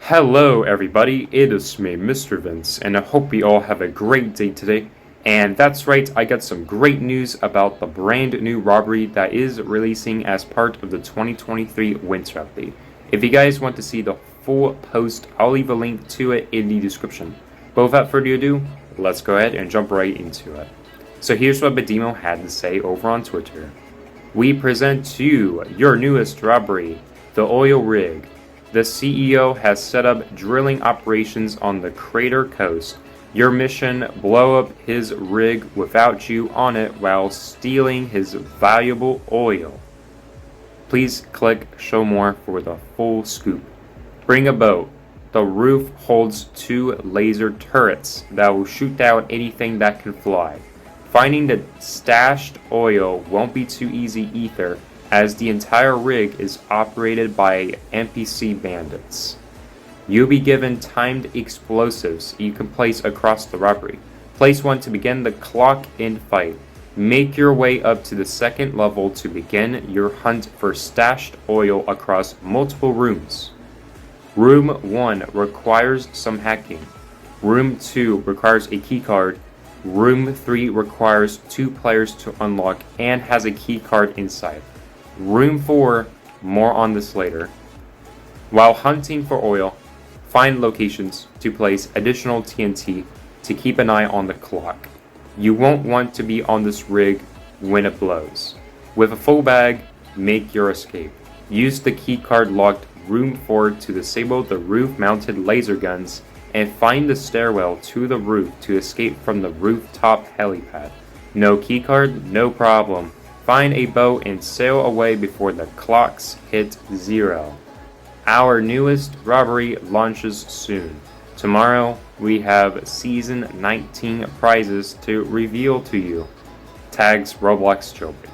Hello everybody, it is me, MisterVince, and I hope you all have a great day today. And that's right, I got some great news about the brand new Robbery that is releasing as part of the 2023 winter update. If you guys want to see the full post, I'll leave a link to it in the description. But without further ado, let's go ahead and jump right into it. So here's what 𝗏𝗍𝘆 had to say over on Twitter. We present to you your newest robbery, the oil rig. The CEO has set up drilling operations on the crater coast. Your mission, blow up his rig without you on it while stealing his valuable oil. Please click show more for the full scoop. Bring a boat. The roof holds 2 laser turrets that will shoot down anything that can fly. Finding the stashed oil won't be too easy either, as the entire rig is operated by NPC bandits. You'll be given timed explosives you can place across the robbery. Place one to begin the clock-in fight. Make your way up to the 2nd level to begin your hunt for stashed oil across multiple rooms. Room 1 requires some hacking. Room 2 requires a keycard. Room 3 requires 2 players to unlock and has a keycard inside. Room 4, more on this later. While hunting for oil, find locations to place additional TNT to keep an eye on the clock. You won't want to be on this rig when it blows. With a full bag, make your escape. Use the keycard locked room 4 to disable the roof-mounted laser guns and find the stairwell to the roof to escape from the rooftop helipad. No keycard? No problem. Find a boat and sail away before the clocks hit 0. Our newest robbery launches soon. Tomorrow, we have Season 19 prizes to reveal to you. Tags RobloxJailbreak.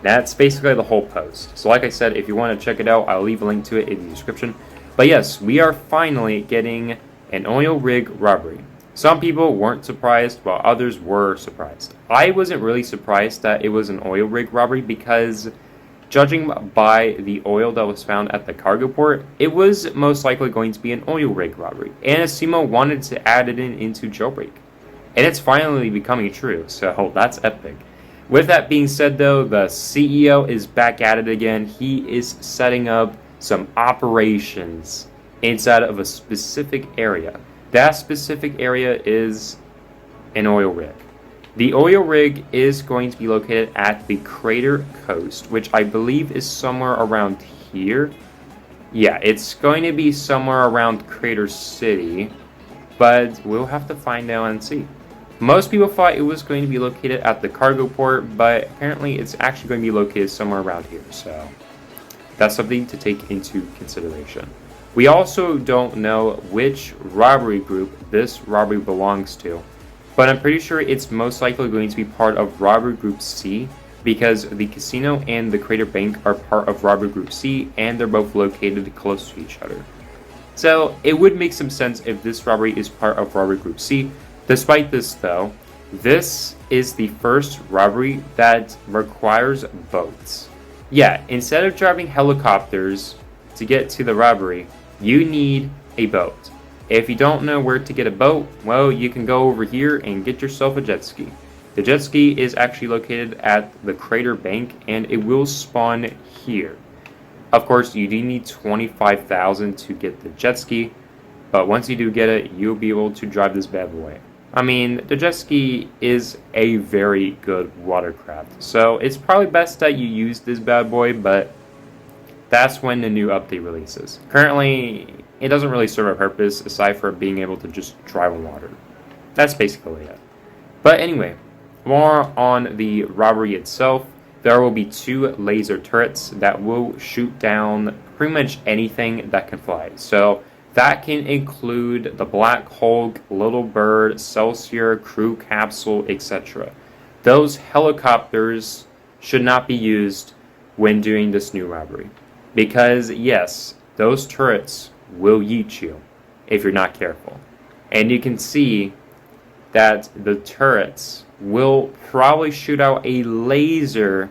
That's basically the whole post. So like I said, if you want to check it out, I'll leave a link to it in the description. But yes, we are finally getting an oil rig robbery. Some people weren't surprised, while others were surprised. I wasn't really surprised that it was an oil rig robbery because, judging by the oil that was found at the cargo port, it was most likely going to be an oil rig robbery. And 𝗏𝗍𝘆 wanted to add it into Jailbreak. And it's finally becoming true, so that's epic. With that being said though, the CEO is back at it again. He is setting up some operations inside of a specific area. That specific area is an oil rig. The oil rig is going to be located at the crater coast, which I believe is somewhere around here. Yeah, it's going to be somewhere around Crater City, but we'll have to find out and see. Most people thought it was going to be located at the cargo port, but apparently it's actually going to be located somewhere around here, so that's something to take into consideration. We also don't know which robbery group this robbery belongs to, but I'm pretty sure it's most likely going to be part of Robbery Group C, because the casino and the Crater Bank are part of Robbery Group C, and they're both located close to each other. So it would make some sense if this robbery is part of Robbery Group C. Despite this though, this is the first robbery that requires boats. Yeah, instead of driving helicopters to get to the robbery, you need a boat. If you don't know where to get a boat, well, you can go over here and get yourself a jet ski. The jet ski is actually located at the Crater Bank, and it will spawn here. Of course, you do need 25,000 to get the jet ski, but once you do get it, you'll be able to drive this bad boy. I mean, the jet ski is a very good watercraft, so it's probably best that you use this bad boy, but that's when the new update releases. Currently, it doesn't really serve a purpose aside from being able to just drive on water. That's basically it. But anyway, more on the robbery itself. There will be 2 laser turrets that will shoot down pretty much anything that can fly. So that can include the Black Hulk, Little Bird, Celsior, Crew Capsule, etc. Those helicopters should not be used when doing this new robbery, because yes, those turrets will yeet you if you're not careful. And you can see that the turrets will probably shoot out a laser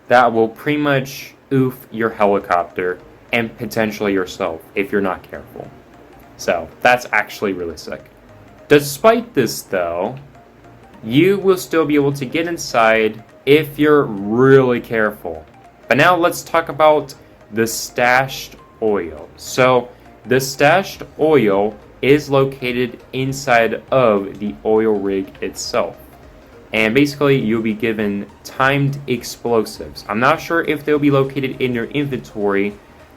that will pretty much oof your helicopter and potentially yourself if you're not careful. So that's actually really sick. Despite this though, you will still be able to get inside if you're really careful. But now let's talk about the stashed oil. So the stashed oil is located inside of the oil rig itself. And basically you'll be given timed explosives. I'm not sure if they'll be located in your inventory,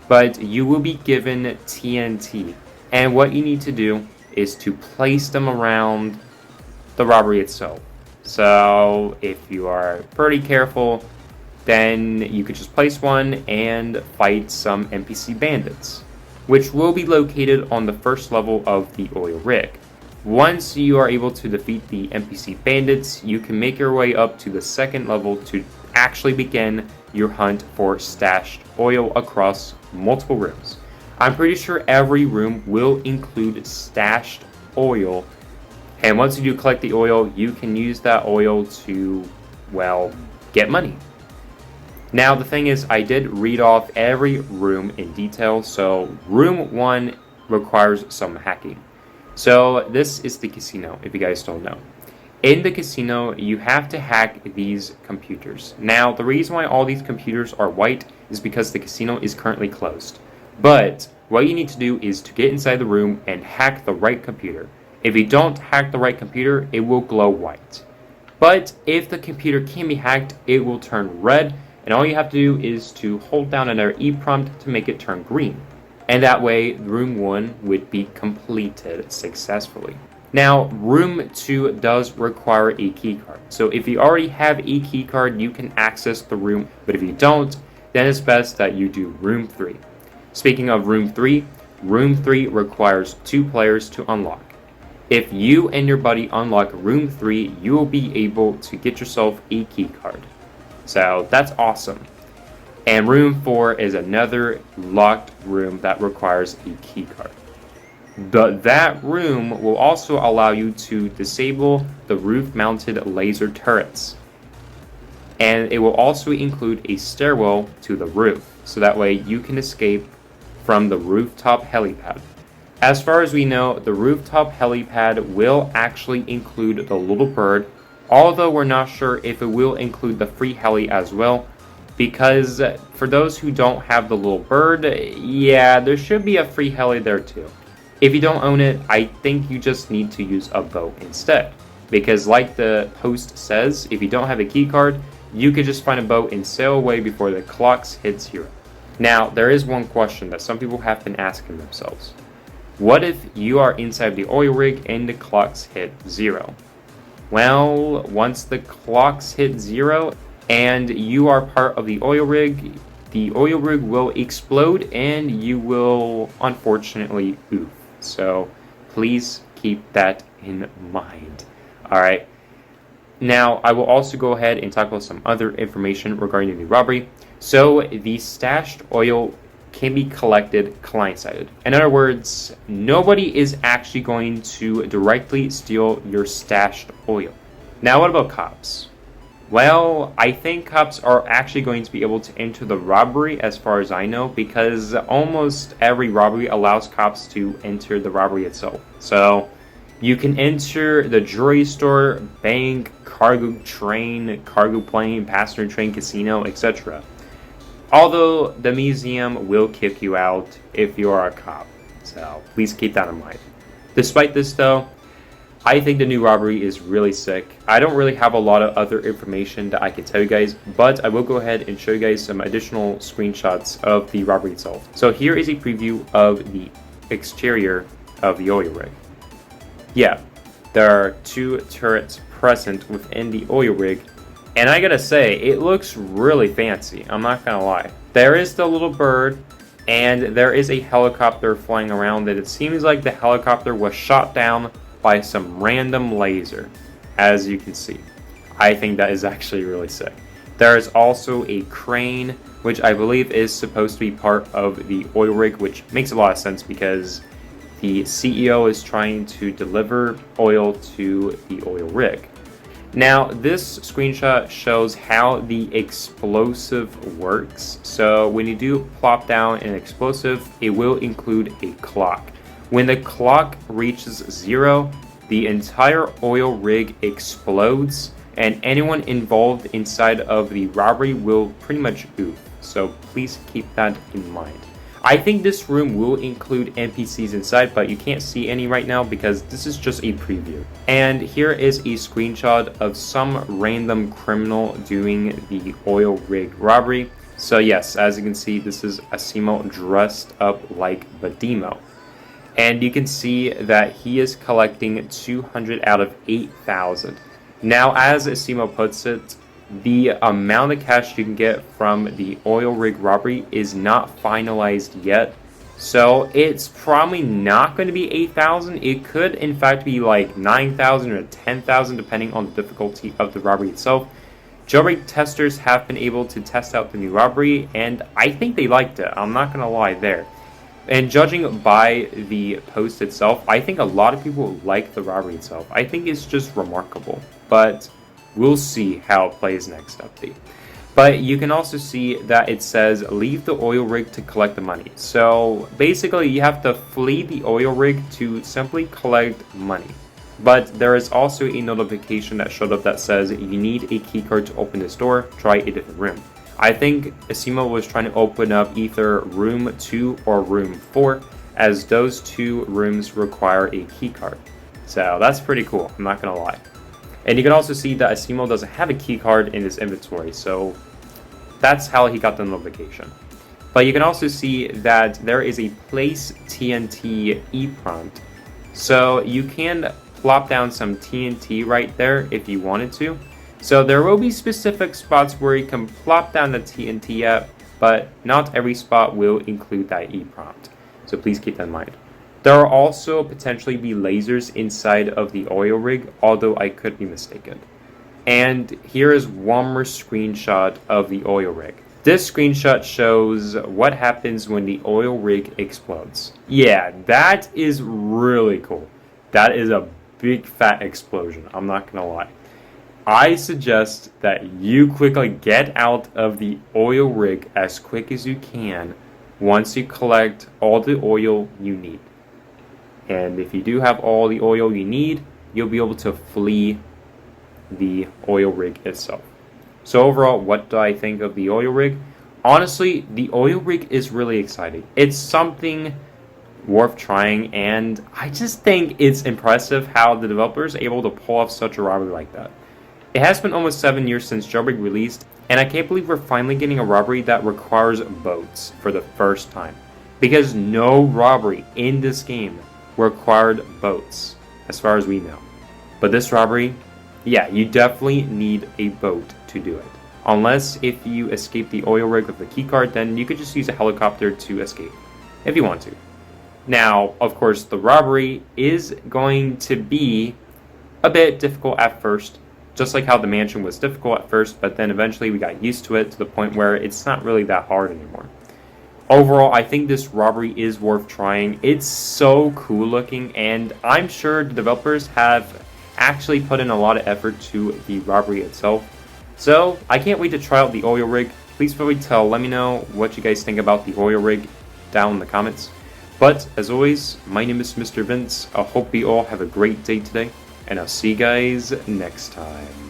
but you will be given TNT. And what you need to do is to place them around the robbery itself. So if you are pretty careful, then you could just place one and fight some NPC bandits, which will be located on the first level of the oil rig. Once you are able to defeat the NPC bandits, you can make your way up to the second level to actually begin your hunt for stashed oil across multiple rooms. I'm pretty sure every room will include stashed oil, and once you do collect the oil, you can use that oil to, well, get money. Now the thing is, I did read off every room in detail. So room 1 requires some hacking. So this is the casino, if you guys don't know. In the casino, you have to hack these computers. Now the reason why all these computers are white is because the casino is currently closed. But what you need to do is to get inside the room and hack the right computer. If you don't hack the right computer, it will glow white. But if the computer can be hacked, it will turn red, and all you have to do is to hold down another E prompt to make it turn green. And that way, room 1 would be completed successfully. Now, room 2 does require a keycard. So if you already have a keycard, you can access the room, but if you don't, then it's best that you do room 3. Speaking of room 3 requires 2 players to unlock. If you and your buddy unlock room 3, you will be able to get yourself a keycard. So that's awesome. And room 4 is another locked room that requires a keycard. That room will also allow you to disable the roof-mounted laser turrets. And it will also include a stairwell to the roof, so that way you can escape from the rooftop helipad. As far as we know, the rooftop helipad will actually include the little bird, although we're not sure if it will include the free heli as well, because for those who don't have the little bird, yeah, there should be a free heli there too. If you don't own it, I think you just need to use a boat instead, because like the post says, if you don't have a keycard, you could just find a boat and sail away before the clocks hit 0. Now, there is one question that some people have been asking themselves. What if you are inside the oil rig and the clocks hit 0? Well, once the clocks hit 0 and you are part of the oil rig will explode and you will unfortunately oof. So please keep that in mind. Alright. Now, I will also go ahead and talk about some other information regarding the robbery. So, the stashed oil can be collected client-sided. In other words, nobody is actually going to directly steal your stashed oil. Now, what about cops? Well, I think cops are actually going to be able to enter the robbery as far as I know, because almost every robbery allows cops to enter the robbery itself. So, you can enter the jewelry store, bank, cargo train, cargo plane, passenger train, casino, etc. Although the museum will kick you out if you are a cop, so please keep that in mind. Despite this though, I think the new robbery is really sick. I don't really have a lot of other information that I can tell you guys, but I will go ahead and show you guys some additional screenshots of the robbery itself. So here is a preview of the exterior of the oil rig. Yeah, there are 2 turrets present within the oil rig. And I gotta say, it looks really fancy, I'm not gonna lie. There is the little bird, and there is a helicopter flying around that it seems like the helicopter was shot down by some random laser, as you can see. I think that is actually really sick. There is also a crane, which I believe is supposed to be part of the oil rig, which makes a lot of sense because the CEO is trying to deliver oil to the oil rig. Now, this screenshot shows how the explosive works. So when you do plop down an explosive, it will include a clock. When the clock reaches 0, the entire oil rig explodes, and anyone involved inside of the robbery will pretty much oof. So please keep that in mind. I think this room will include NPCs inside, but you can't see any right now because this is just a preview. And here is a screenshot of some random criminal doing the oil rig robbery. So yes, as you can see, this is 𝗓𝗲𝘆 dressed up like 𝗲𝗻𝘆. And you can see that he is collecting 200 out of 8,000. Now, as 𝗓𝗲𝘆 puts it, the amount of cash you can get from the oil rig robbery is not finalized yet. So it's probably not going to be 8,000. It could in fact be like 9,000 or 10,000 depending on the difficulty of the robbery itself. Jailbreak testers have been able to test out the new robbery, and I think they liked it. I'm not going to lie there. And judging by the post itself, I think a lot of people like the robbery itself. I think it's just remarkable, but we'll see how it plays next update. But you can also see that it says leave the oil rig to collect the money. So basically you have to flee the oil rig to simply collect money. But there is also a notification that showed up that says you need a keycard to open this door, try a different room. I think 𝗓𝗲𝘆 was trying to open up either room 2 or room 4, as those two rooms require a keycard. So that's pretty cool, I'm not gonna lie. And you can also see that 𝗓𝗲𝘆 doesn't have a keycard in his inventory, so that's how he got the notification. But you can also see that there is a place TNT e-prompt. So you can plop down some TNT right there if you wanted to. So there will be specific spots where you can plop down the TNT at, but not every spot will include that e-prompt. So please keep that in mind. There will also potentially be lasers inside of the oil rig, although I could be mistaken. And here is one more screenshot of the oil rig. This screenshot shows what happens when the oil rig explodes. Yeah, that is really cool. That is a big fat explosion, I'm not gonna lie. I suggest that you quickly get out of the oil rig as quick as you can once you collect all the oil you need. And if you do have all the oil you need, you'll be able to flee the oil rig itself. So overall, what do I think of the oil rig? Honestly, the oil rig is really exciting. It's something worth trying, and I just think it's impressive how the developers are able to pull off such a robbery like that. It has been almost 7 years since Jailbreak released, and I can't believe we're finally getting a robbery that requires boats for the first time. Because no robbery in this game required boats, as far as we know. But this robbery, yeah, you definitely need a boat to do it. Unless if you escape the oil rig with a keycard, then you could just use a helicopter to escape, if you want to. Now, of course, the robbery is going to be a bit difficult at first, just like how the mansion was difficult at first, but then eventually we got used to it to the point where it's not really that hard anymore. Overall, I think this robbery is worth trying. It's so cool looking, and I'm sure the developers have actually put in a lot of effort to the robbery itself. So I can't wait to try out the oil rig. Please feel free to let me know what you guys think about the oil rig down in the comments. But as always, my name is Mr. Vince. I hope you all have a great day today, and I'll see you guys next time.